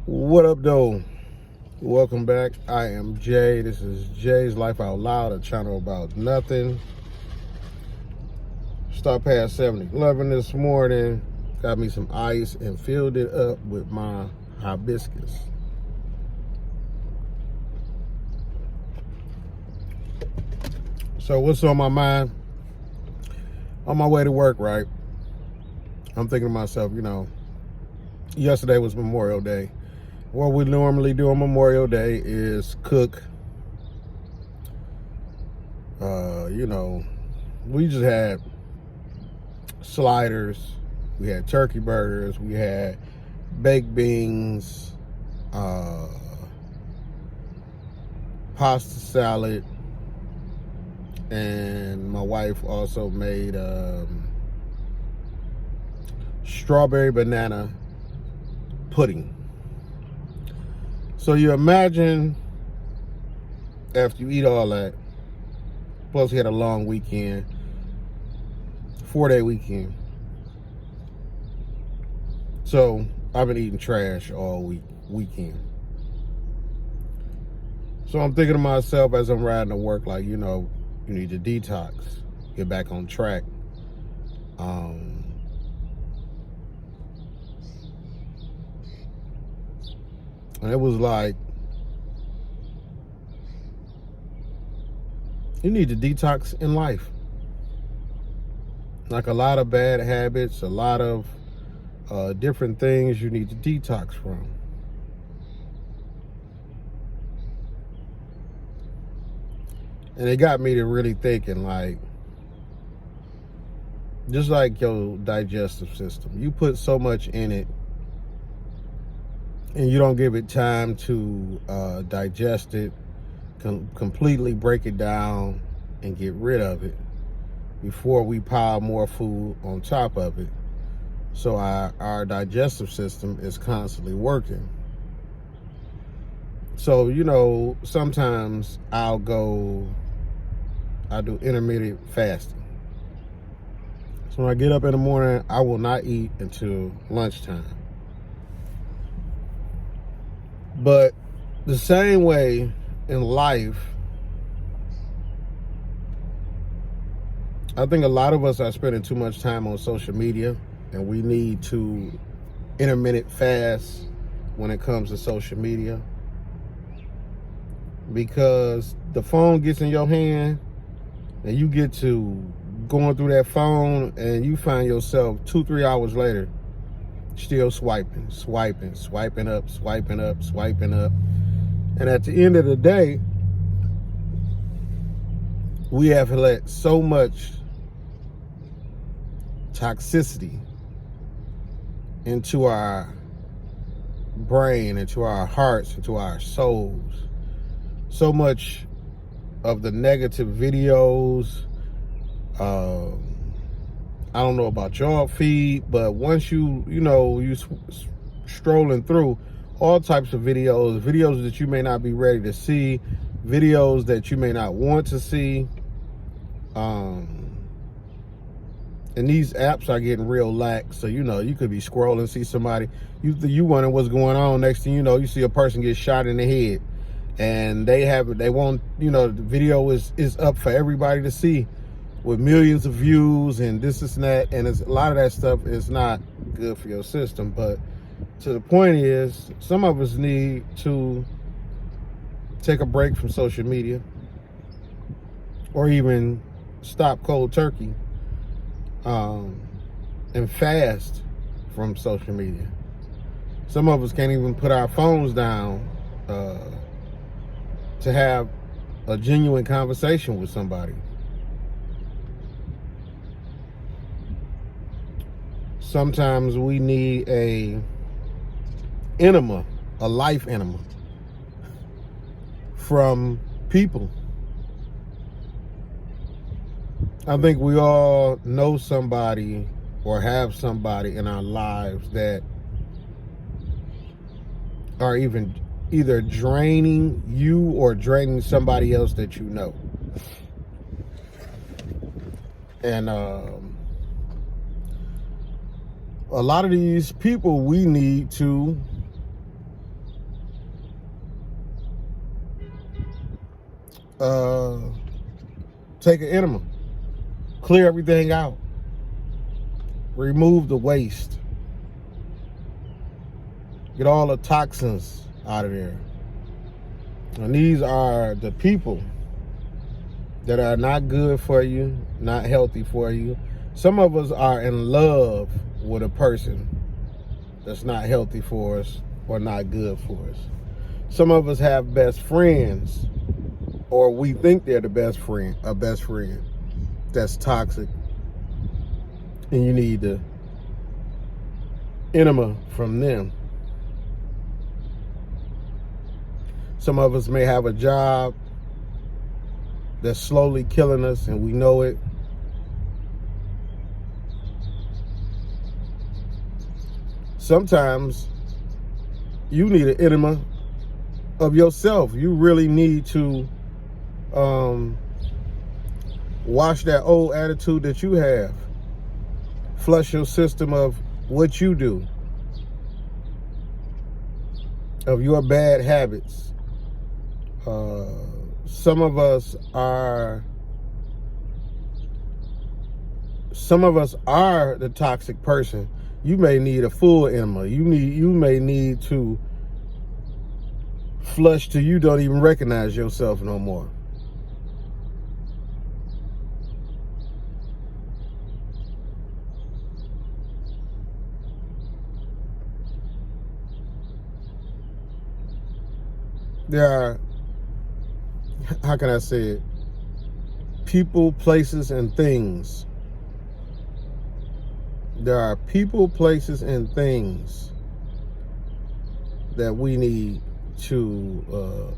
What up, though? Welcome back. I am Jay. This is Jay's Life Out Loud, a channel about nothing. Stop past 7-Eleven this morning. Got me some ice and filled it up with my hibiscus. So what's on my mind? On my way to work, right? I'm thinking to myself, yesterday was Memorial Day. What we normally do on Memorial Day is cook. We just had sliders, we had turkey burgers, we had baked beans, pasta salad, and my wife also made strawberry banana pudding. So you imagine after you eat all that, plus we had a long weekend, 4-day weekend. So I've been eating trash all weekend. So I'm thinking to myself as I'm riding to work, like, you need to detox, get back on track. And it was like, you need to detox in life. Like a lot of bad habits, a lot of different things you need to detox from. And it got me to really thinking, like, just like your digestive system, you put so much in it and you don't give it time to digest it, completely break it down and get rid of it before we pile more food on top of it. So our digestive system is constantly working. So, sometimes I do intermittent fasting. So when I get up in the morning, I will not eat until lunchtime. But the same way in life, I think a lot of us are spending too much time on social media, and we need to intermittent fast when it comes to social media, because the phone gets in your hand and you get to going through that phone and you find yourself 2-3 hours later still swiping up. And at the end of the day, we have let so much toxicity into our brain, into our hearts, into our souls. So much of the negative videos. I don't know about your feed, but once you strolling through all types of videos that you may not be ready to see, videos that you may not want to see, and these apps are getting real lax. So you could be scrolling, see somebody, you wondering what's going on. Next thing you know, you see a person get shot in the head, and the video is up for everybody to see, with millions of views and this and that, and a lot of that stuff is not good for your system. But to the point is, some of us need to take a break from social media, or even stop cold turkey, and fast from social media. Some of us can't even put our phones down to have a genuine conversation with somebody. Sometimes we need a enema, a life enema from people. I think we all know somebody or have somebody in our lives that are either draining you or draining somebody else that you know. And a lot of these people we need to take an enema. Clear everything out. Remove the waste. Get all the toxins out of there. And these are the people that are not good for you, not healthy for you. Some of us are in love with a person that's not healthy for us or not good for us. Some of us have best friends, or we think they're the best friend, a best friend that's toxic, and you need the enema from them. Some of us may have a job that's slowly killing us, and we know it. Sometimes you need an enema of yourself. You really need to wash that old attitude that you have. Flush your system of what you do, of your bad habits. Some of us are the toxic person. You may need a full enema. You may need to flush till you don't even recognize yourself no more. There are, how can I say it? People, places, and things. There are people, places, and things that we need to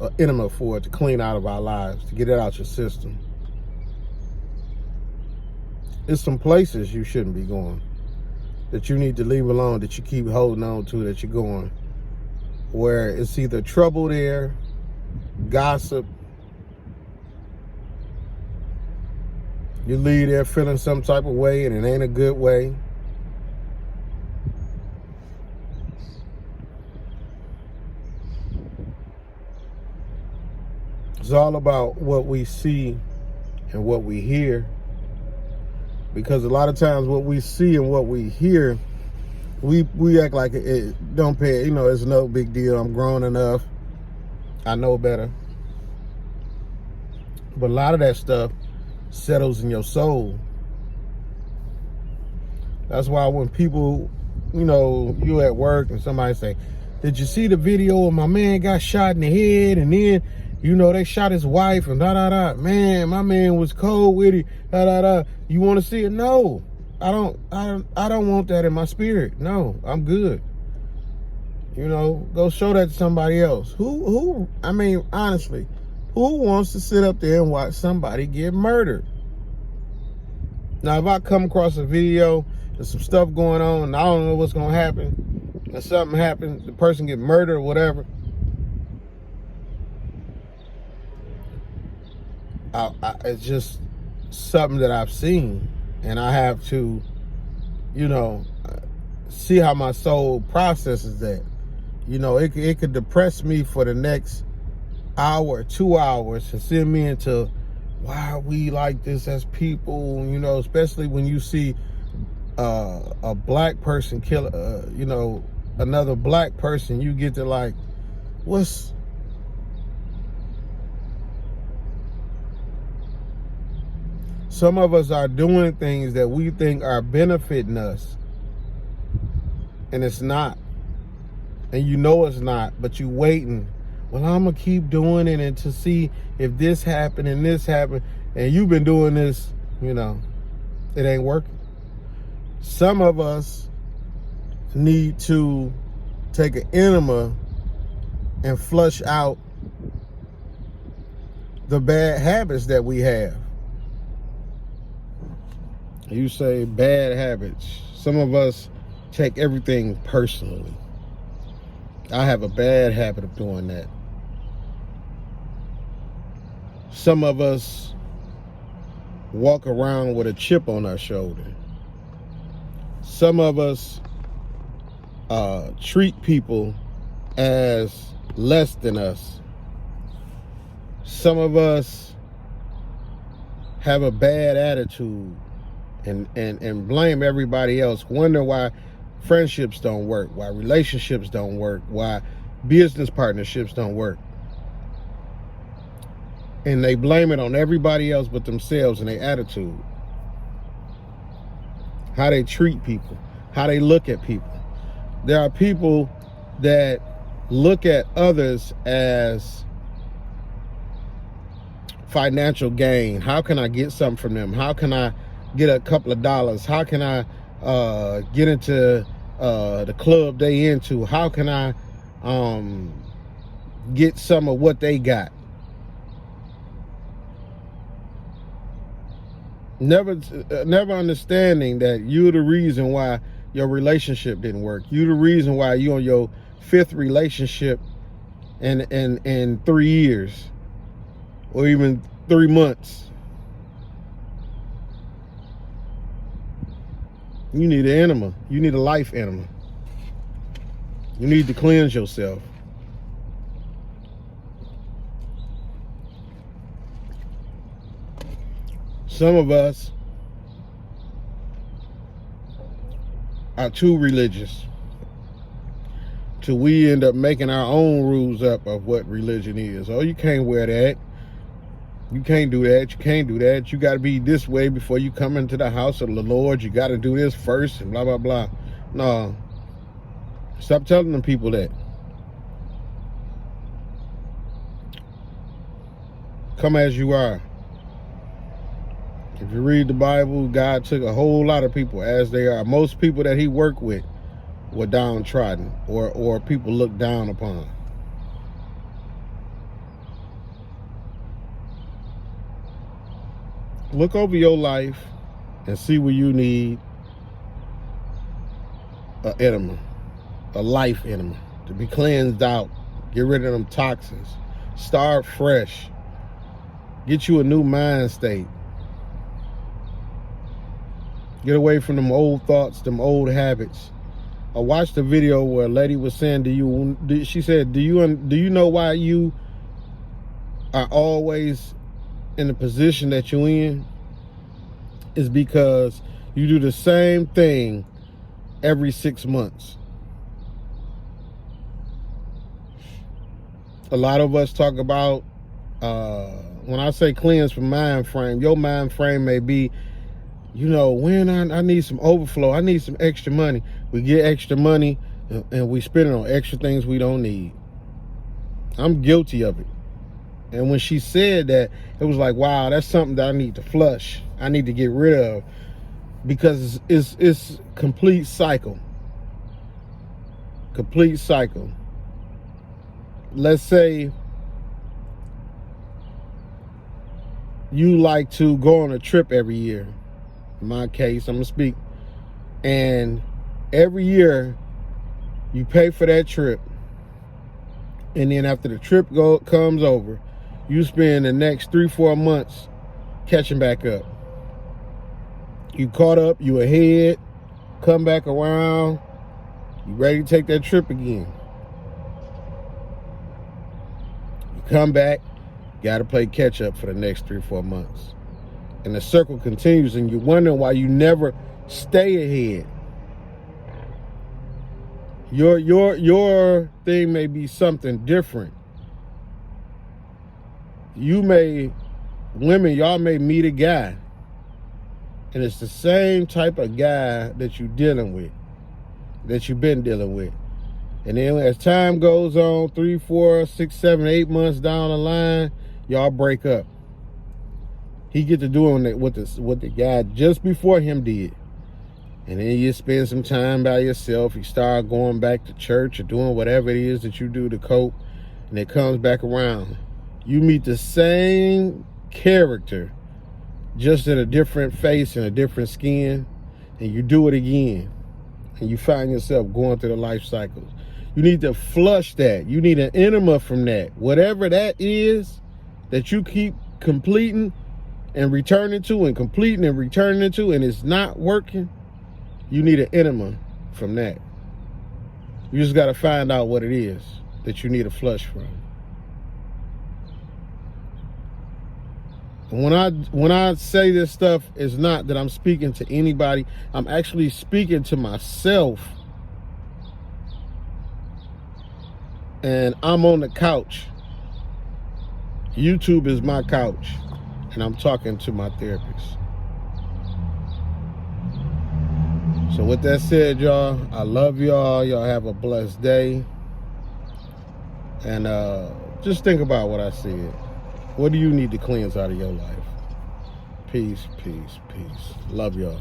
an enema for, to clean out of our lives, to get it out your system. It's some places you shouldn't be going, that you need to leave alone, that you keep holding on to, that you're going, where it's either trouble there, gossip. You leave there feeling some type of way, and it ain't a good way. It's all about what we see and what we hear. Because a lot of times what we see and what we hear, we act like it don't pay, it's no big deal. I'm grown enough. I know better. But a lot of that stuff settles in your soul. That's why when people, you at work and somebody say, did you see the video of my man got shot in the head, and then they shot his wife and da-da-da. Man, my man was cold with it, da-da-da. You want to see it? No, I don't want that in my spirit. No, I'm good. Go show that to somebody else. Honestly, who wants to sit up there and watch somebody get murdered? Now, if I come across a video, there's some stuff going on, and I don't know what's going to happen, and something happens, the person get murdered or whatever, it's just something that I've seen, and I have to, see how my soul processes that. It could depress me for the next hour, 2 hours, and send me into, why are we like this as people? Especially when you see a black person kill, another black person, you get to like, some of us are doing things that we think are benefiting us, and it's not. And it's not, but you waiting. Well, I'm going to keep doing it and to see if this happened and this happened. And you've been doing this, it ain't working. Some of us need to take an enema and flush out the bad habits that we have. You say bad habits. Some of us take everything personally. I have a bad habit of doing that. Some of us walk around with a chip on our shoulder. Some of us treat people as less than us. Some of us have a bad attitude and blame everybody else, wonder why friendships don't work, why relationships don't work, why business partnerships don't work. And they blame it on everybody else but themselves and their attitude. How they treat people, how they look at people. There are people that look at others as financial gain. How can I get something from them? How can I get a couple of dollars? How can I get into the club they into? How can I get some of what they got? Never understanding that you're the reason why your relationship didn't work. You're the reason why you're on your 5th relationship in 3 years or even 3 months. You need an enema. You need a life enema. You need to cleanse yourself. Some of us are too religious till we end up making our own rules up of what religion is. Oh, you can't wear that. You can't do that. You can't do that. You got to be this way before you come into the house of the Lord. You got to do this first and blah, blah, blah. No. Stop telling them people that. Come as you are. If you read the Bible, God took a whole lot of people as they are. Most people that he worked with were downtrodden or people looked down upon. Look over your life and see where you need an enema, a life enema, to be cleansed out. Get rid of them toxins. Start fresh. Get you a new mind state. Get away from them old thoughts, them old habits. I watched a video where a lady was saying, she said, do you know why you are always in the position that you're in? Is because you do the same thing every 6 months. A lot of us talk about, when I say cleanse from mind frame, your mind frame may be, when I need some overflow, I need some extra money. We get extra money and we spend it on extra things we don't need. I'm guilty of it. And when she said that, it was like, wow, that's something that I need to flush. I need to get rid of, because it's complete cycle. Complete cycle. Let's say you like to go on a trip every year. In my case, I'm gonna speak. And every year you pay for that trip. And then after the trip comes over, you spend the next 3-4 months catching back up. You caught up, you ahead, come back around, you ready to take that trip again. You come back, got to play catch up for the next 3-4 months. And the circle continues, and you're wondering why you never stay ahead. Your thing may be something different. Women, y'all may meet a guy, and it's the same type of guy that you're dealing with, that you've been dealing with. And then as time goes on, 3, 4, 6, 7, 8 months down the line, y'all break up. He get to doing it with the guy just before him did. And then you spend some time by yourself. You start going back to church or doing whatever it is that you do to cope. And it comes back around. You meet the same character, just in a different face and a different skin. And you do it again. And you find yourself going through the life cycles. You need to flush that. You need an enema from that. Whatever that is that you keep completing and returning to, and completing and returning to, and it's not working, you need an enema from that. You just got to find out what it is that you need a flush from. When I say this stuff, it's not that I'm speaking to anybody. I'm actually speaking to myself. And I'm on the couch. YouTube is my couch. And I'm talking to my therapist. So with that said, y'all, I love y'all. Y'all have a blessed day. And just think about what I said. What do you need to cleanse out of your life? Peace, peace, peace. Love y'all.